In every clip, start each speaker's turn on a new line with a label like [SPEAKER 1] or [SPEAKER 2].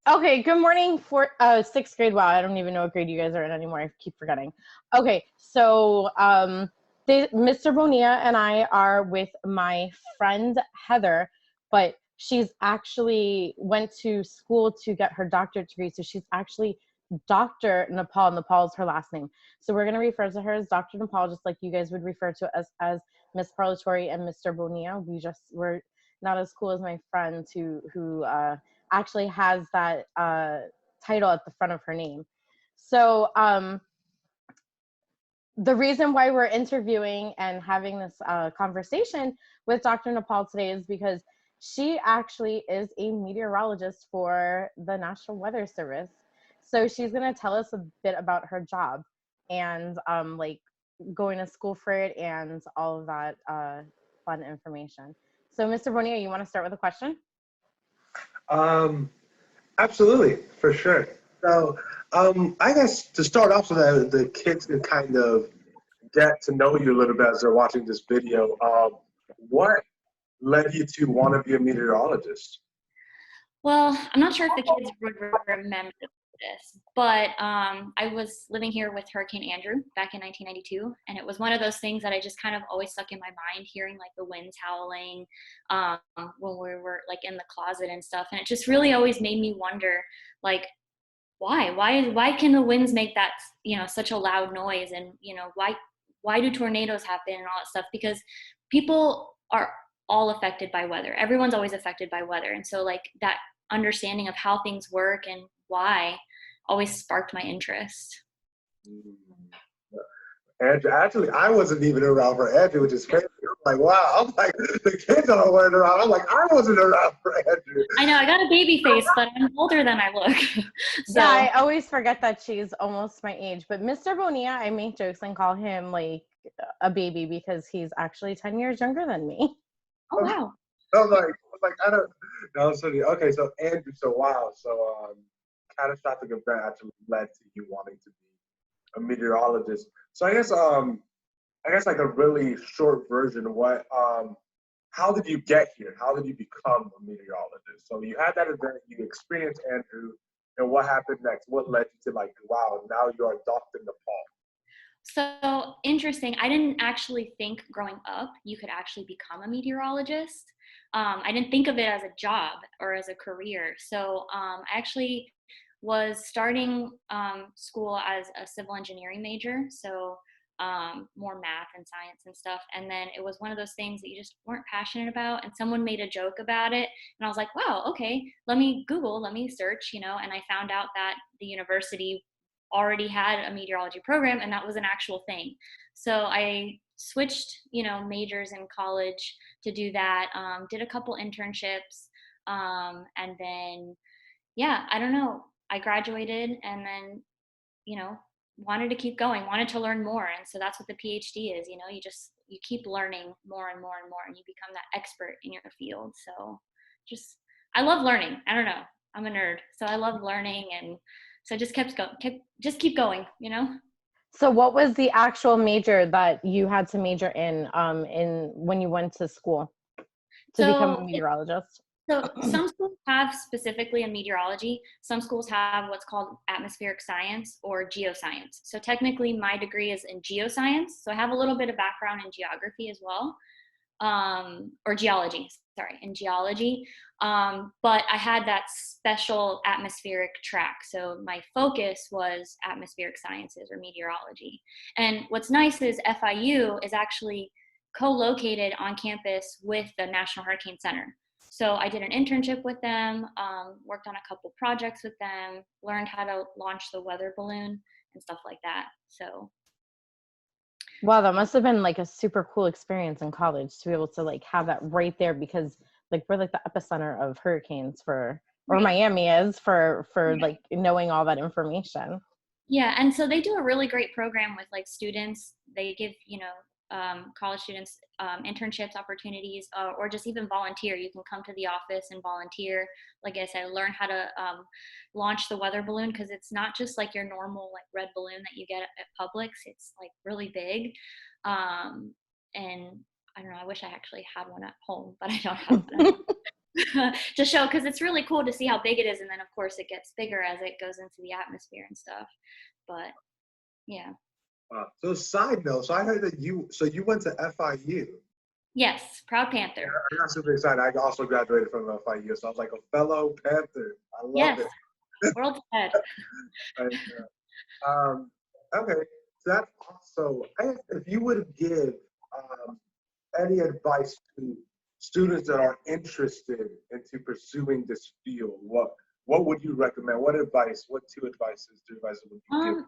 [SPEAKER 1] Okay, good morning for sixth grade. Wow, I don't even know what grade you guys are in anymore. I keep forgetting. Okay, so Mr. Bonilla and I are with my friend Heather, but she's actually went to school to get her doctorate degree. So she's actually Dr. Nepaul. Nepal is her last name. So we're gonna refer to her as Dr. Nepal, just like you guys would refer to us as Miss Parlatori and Mr. Bonilla. We're not as cool as my friend who actually has that title at the front of her name. So the reason why we're interviewing and having this conversation with Dr. Nepaul today is because she actually is a meteorologist for the National Weather Service. So she's going to tell us a bit about her job and like going to school for it and all of that fun information. So Mr. Bonilla, you want to start with a question?
[SPEAKER 2] Um, Absolutely, for sure. So, I guess to start off so that the kids can kind of get to know you a little bit as they're watching this video, what led you to want to be a meteorologist?
[SPEAKER 3] Well, I'm not sure if the kids would remember this, but I was living here with Hurricane Andrew back in 1992, and it was one of those things that I just kind of always stuck in my mind, hearing like the winds howling when we were like in the closet and stuff, and it just really always made me wonder, like, why can the winds make that such a loud noise, and why do tornadoes happen and all that stuff? Because people are all affected by weather. Everyone's always affected by weather, and so like that understanding of how things work and why always sparked my interest.
[SPEAKER 2] Andrew, actually, I wasn't even around for Andrew, which is crazy. I'm like, wow, I'm like, the kids all weren't around. I'm like, I wasn't around for Andrew.
[SPEAKER 3] I know I got a baby face, but I'm older than I look. So
[SPEAKER 1] yeah, I always forget that she's almost my age. But Mr. Bonilla, I make jokes and call him like a baby because he's actually 10 years younger than me.
[SPEAKER 3] oh wow.
[SPEAKER 2] I don't. No, so okay. So Andrew, so wow. So catastrophic event actually led to you wanting to be a meteorologist. So I guess like a really short version. How did you get here? How did you become a meteorologist? So you had that event, you experienced Andrew, and what happened next? What led you to like, wow, now you are Dr. Nepal?
[SPEAKER 3] So interesting. I didn't actually think growing up you could actually become a meteorologist. I didn't think of it as a job or as a career. So I actually was starting school as a civil engineering major. So more math and science and stuff. And then it was one of those things that you just weren't passionate about. And someone made a joke about it. And I was like, wow, okay, let me Google, let me search, and I found out that the university already had a meteorology program, and that was an actual thing. So I switched, majors in college to do that. Did a couple internships, and then, yeah, I don't know. I graduated, and then, wanted to keep going, wanted to learn more, and so that's what the PhD is. You keep learning more and more and more, and you become that expert in your field. So, just I love learning. I don't know. I'm a nerd, so I love learning, and so just just keep going.
[SPEAKER 1] So what was the actual major that you had to major in when you went to school to become a
[SPEAKER 3] So
[SPEAKER 1] meteorologist?
[SPEAKER 3] So some schools have specifically in meteorology. Some schools have what's called atmospheric science or geoscience. So technically my degree is in geoscience. So I have a little bit of background in geography as well, or geology, sorry, in geology. But I had that special atmospheric track. So my focus was atmospheric sciences or meteorology. And what's nice is FIU is actually co-located on campus with the National Hurricane Center. So I did an internship with them, worked on a couple projects with them, learned how to launch the weather balloon and stuff like that. So
[SPEAKER 1] Wow, that must have been like a super cool experience in college to be able to like have that right there because like we're like the epicenter of hurricanes or
[SPEAKER 3] right.
[SPEAKER 1] Miami is for like knowing all that information.
[SPEAKER 3] Yeah, and so they do a really great program with like students. They give, college students internships opportunities, or just even volunteer. You can come to the office and volunteer. Like I said, learn how to launch the weather balloon, because it's not just like your normal like red balloon that you get at Publix. It's like really big, and I don't know. I wish I actually had one at home, but I don't have one. to show, because it's really cool to see how big it is, and then of course it gets bigger as it goes into the atmosphere and stuff. But yeah.
[SPEAKER 2] So side note, so I heard that you went to FIU.
[SPEAKER 3] Yes, Proud Panther.
[SPEAKER 2] Yeah, I got super excited. I also graduated from FIU, so I was like a fellow Panther. I love
[SPEAKER 3] Yes,
[SPEAKER 2] it.
[SPEAKER 3] world's head.
[SPEAKER 2] And, okay, so that's also, I guess if you would give any advice to students that are interested into pursuing this field, what would you recommend? What two advices would you give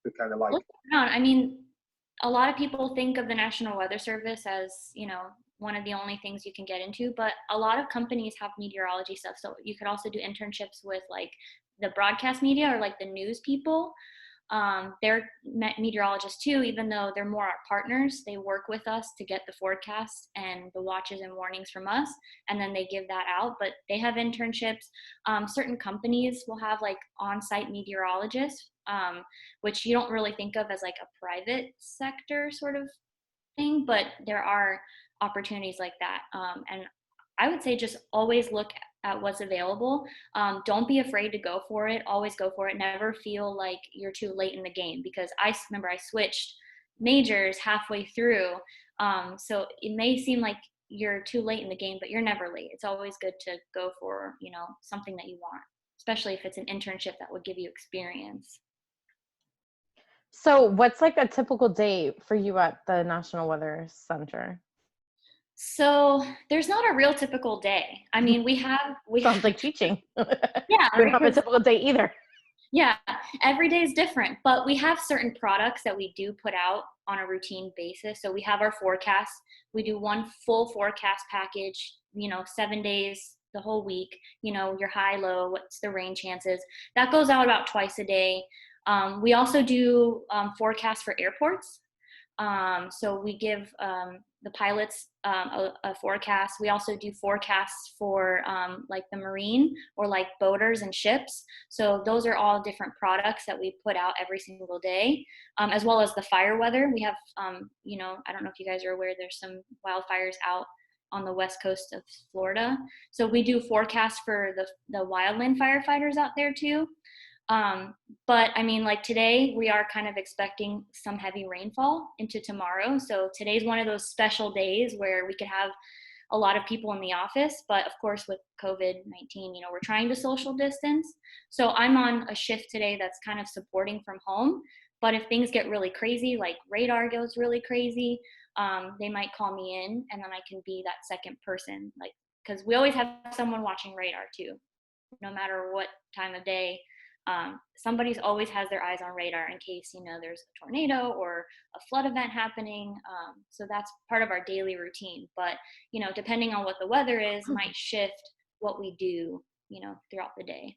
[SPEAKER 2] to kind of like?
[SPEAKER 3] I mean, a lot of people think of the National Weather Service as, one of the only things you can get into, but a lot of companies have meteorology stuff. So you could also do internships with like the broadcast media or like the news people. They're meteorologists too, even though they're more our partners. They work with us to get the forecasts and the watches and warnings from us, and then they give that out. But they have internships. Certain companies will have like on-site meteorologists, which you don't really think of as like a private sector sort of thing, but there are opportunities like that. And I would say just always look at what's available. Don't be afraid to go for it. Always go for it. Never feel like you're too late in the game, because I remember I switched majors halfway through. So it may seem like you're too late in the game, but you're never late. It's always good to go for, something that you want, especially if it's an internship that would give you experience.
[SPEAKER 1] So what's like a typical day for you at the National Weather Center?
[SPEAKER 3] So there's not a real typical day. I mean, we
[SPEAKER 1] sounds like teaching.
[SPEAKER 3] Yeah,
[SPEAKER 1] we don't have a typical day either.
[SPEAKER 3] Yeah, every day is different, but we have certain products that we do put out on a routine basis. So we have our forecast. We do one full forecast package, 7 days, the whole week, your high, low, what's the rain chances. That goes out about twice a day. We also do forecasts for airports. So we give the pilots a forecast. We also do forecasts for like the marine or like boaters and ships. So those are all different products that we put out every single day, as well as the fire weather. We have, I don't know if you guys are aware, there's some wildfires out on the west coast of Florida. So we do forecasts for the wildland firefighters out there too. But I mean, like today we are kind of expecting some heavy rainfall into tomorrow. So today's one of those special days where we could have a lot of people in the office, but of course with COVID-19, we're trying to social distance. So I'm on a shift today that's kind of supporting from home. But if things get really crazy, like radar goes really crazy, they might call me in, and then I can be that second person, like, because we always have someone watching radar too, no matter what time of day. Somebody's always has their eyes on radar in case, there's a tornado or a flood event happening. So that's part of our daily routine. But, depending on what the weather is, might shift what we do, throughout the day.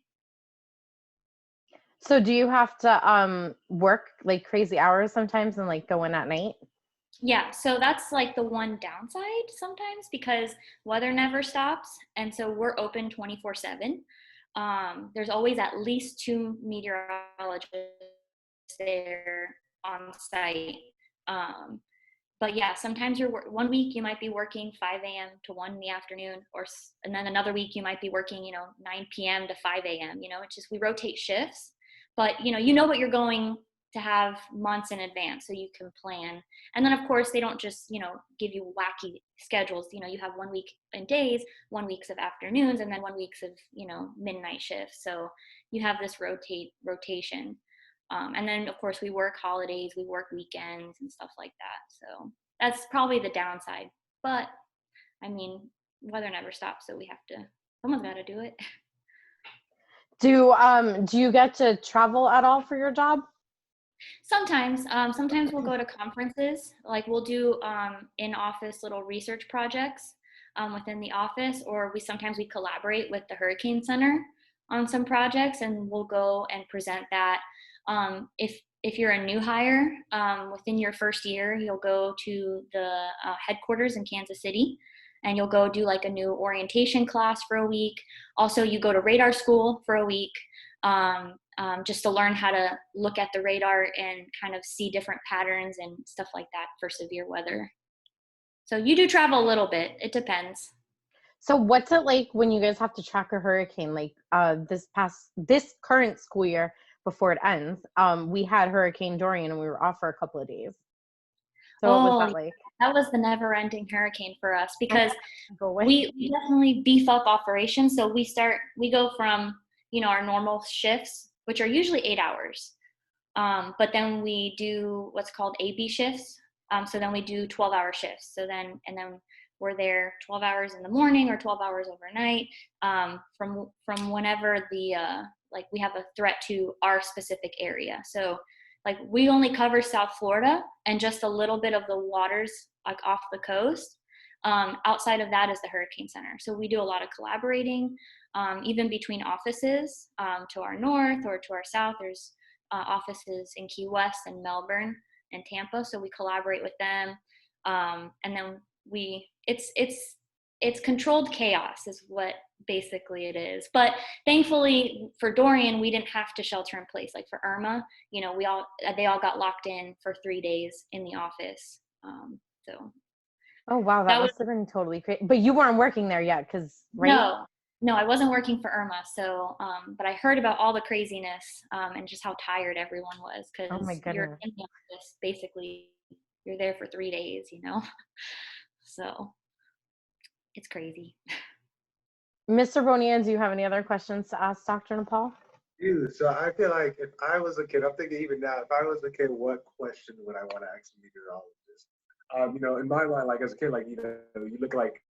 [SPEAKER 1] So do you have to work like crazy hours sometimes and like go in at night?
[SPEAKER 3] Yeah, so that's like the one downside sometimes, because weather never stops. And so we're open 24/7. There's always at least 2 meteorologists there on site. But yeah, sometimes one week you might be working 5 a.m. to 1 in the afternoon, and then another week you might be working, 9 p.m. to 5 a.m. It's just, we rotate shifts, but you know what you're going to have months in advance, so you can plan. And then of course they don't just give you wacky schedules. You have 1 week in days, 1 weeks of afternoons, and then 1 weeks of midnight shifts. So you have this rotation. And then of course we work holidays, we work weekends and stuff like that. So that's probably the downside. But I mean, weather never stops, so someone's got to do it.
[SPEAKER 1] Do you get to travel at all for your job?
[SPEAKER 3] Sometimes we'll go to conferences, like we'll do in-office little research projects within the office, or sometimes we collaborate with the Hurricane Center on some projects, and we'll go and present that. If you're a new hire, within your first year, you'll go to the headquarters in Kansas City, and you'll go do like a new orientation class for a week. Also, you go to radar school for a week. Just to learn how to look at the radar and kind of see different patterns and stuff like that for severe weather. So you do travel a little bit. It depends.
[SPEAKER 1] So what's it like when you guys have to track a hurricane? Like this current school year before it ends, we had Hurricane Dorian and we were off for a couple of days. So what was
[SPEAKER 3] Oh,
[SPEAKER 1] that like?
[SPEAKER 3] that was the never-ending hurricane for us
[SPEAKER 1] Oh,
[SPEAKER 3] because
[SPEAKER 1] go away.
[SPEAKER 3] we definitely beef up operations. So we go from, our normal shifts, which are usually 8 hours. But then we do what's called AB shifts. So then we do 12-hour shifts. And then we're there 12 hours in the morning or 12 hours overnight, from whenever like we have a threat to our specific area. So like we only cover South Florida and just a little bit of the waters like off the coast. Outside of that is the Hurricane Center. So we do a lot of collaborating, even between offices, to our north or to our south. There's offices in Key West and Melbourne and Tampa. So we collaborate with them. And then it's controlled chaos is what basically it is. But thankfully for Dorian, we didn't have to shelter in place. Like for Irma, they all got locked in for 3 days in the office. So
[SPEAKER 1] Oh wow, that must have been totally crazy. But you weren't working there yet, right?
[SPEAKER 3] No, I wasn't working for Irma. So, but I heard about all the craziness, and just how tired everyone was because
[SPEAKER 1] Oh my
[SPEAKER 3] you're
[SPEAKER 1] goodness.
[SPEAKER 3] in the office, basically you're there for 3 days, So it's crazy.
[SPEAKER 1] Mr. Bonilla, do you have any other questions to ask Dr. Nepaul?
[SPEAKER 2] Dude, so I feel like if I was a kid, I'm thinking even now, if I was a kid, what question would I want to ask a meteorologist? In my mind, like as a kid, like you look like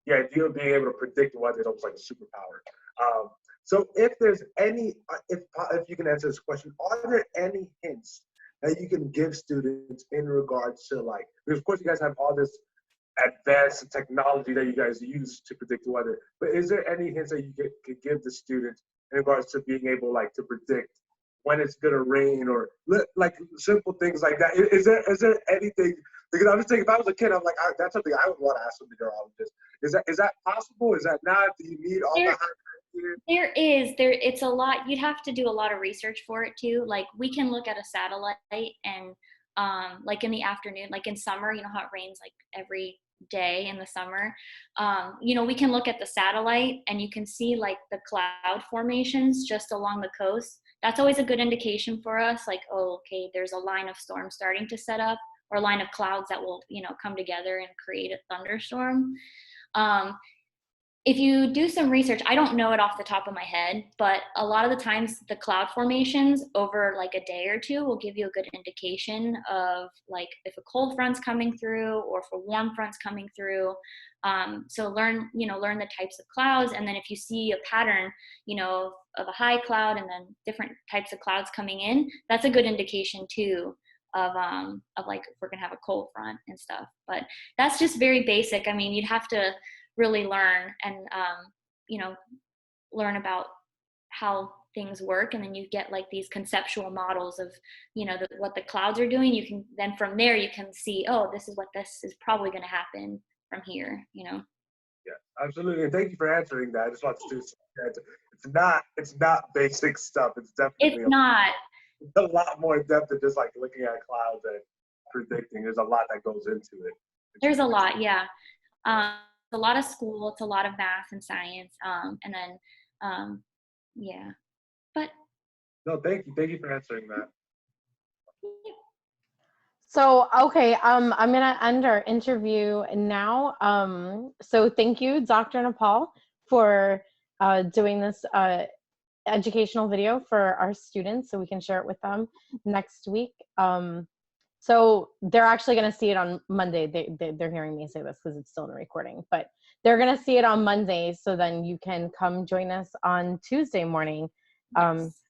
[SPEAKER 2] the idea of being able to predict weather is almost like a superpower. So if there's any, if you can answer this question, are there any hints that you can give students in regards to like, because of course you guys have all this advanced technology that you guys use to predict the weather, but is there any hints that you could give the students in regards to being able like to predict when it's gonna rain or like simple things like that? Is there anything? Because I'm just thinking, if I was a kid, I'm like, that's something I would want to ask a meteorologist. Is that possible? Is that not? Do you need all the?
[SPEAKER 3] It's a lot. You'd have to do a lot of research for it too. Like we can look at a satellite and like in the afternoon, like in summer, how it rains like every day in the summer. We can look at the satellite and you can see like the cloud formations just along the coast. That's always a good indication for us. Like, oh, okay, there's a line of storm starting to set up, or a line of clouds that will, come together and create a thunderstorm. If you do some research, I don't know it off the top of my head, but a lot of the times the cloud formations over like a day or two will give you a good indication of like if a cold front's coming through or if a warm front's coming through. So learn the types of clouds. And then if you see a pattern, of a high cloud and then different types of clouds coming in, that's a good indication too of like if we're gonna have a cold front and stuff. But that's just very basic. I mean, you'd have to really learn and learn about how things work, and then you get like these conceptual models of what the clouds are doing. You can then from there you can see, oh, this is probably going to happen from here.
[SPEAKER 2] Yeah, absolutely, and thank you for answering that. I just want to say it's not basic stuff. It's definitely a lot more depth than just like looking at clouds and predicting. There's a lot that goes into it.
[SPEAKER 3] There's a lot, yeah. A lot of school, it's a lot of math and science, and then yeah, but
[SPEAKER 2] no, thank you for answering that.
[SPEAKER 1] So okay, I'm gonna end our interview now. So thank you, Dr. Nepaul, for doing this educational video for our students so we can share it with them next week. So they're actually going to see it on Monday. They're hearing me say this because it's still in the recording, but they're going to see it on Monday. So then you can come join us on Tuesday morning.
[SPEAKER 3] yes.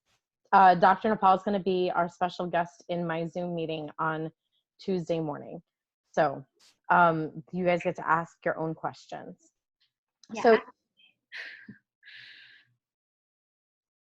[SPEAKER 1] Dr. Nepaul is going to be our special guest in my Zoom meeting on Tuesday morning. So you guys get to ask your own questions.
[SPEAKER 3] Yeah.
[SPEAKER 1] So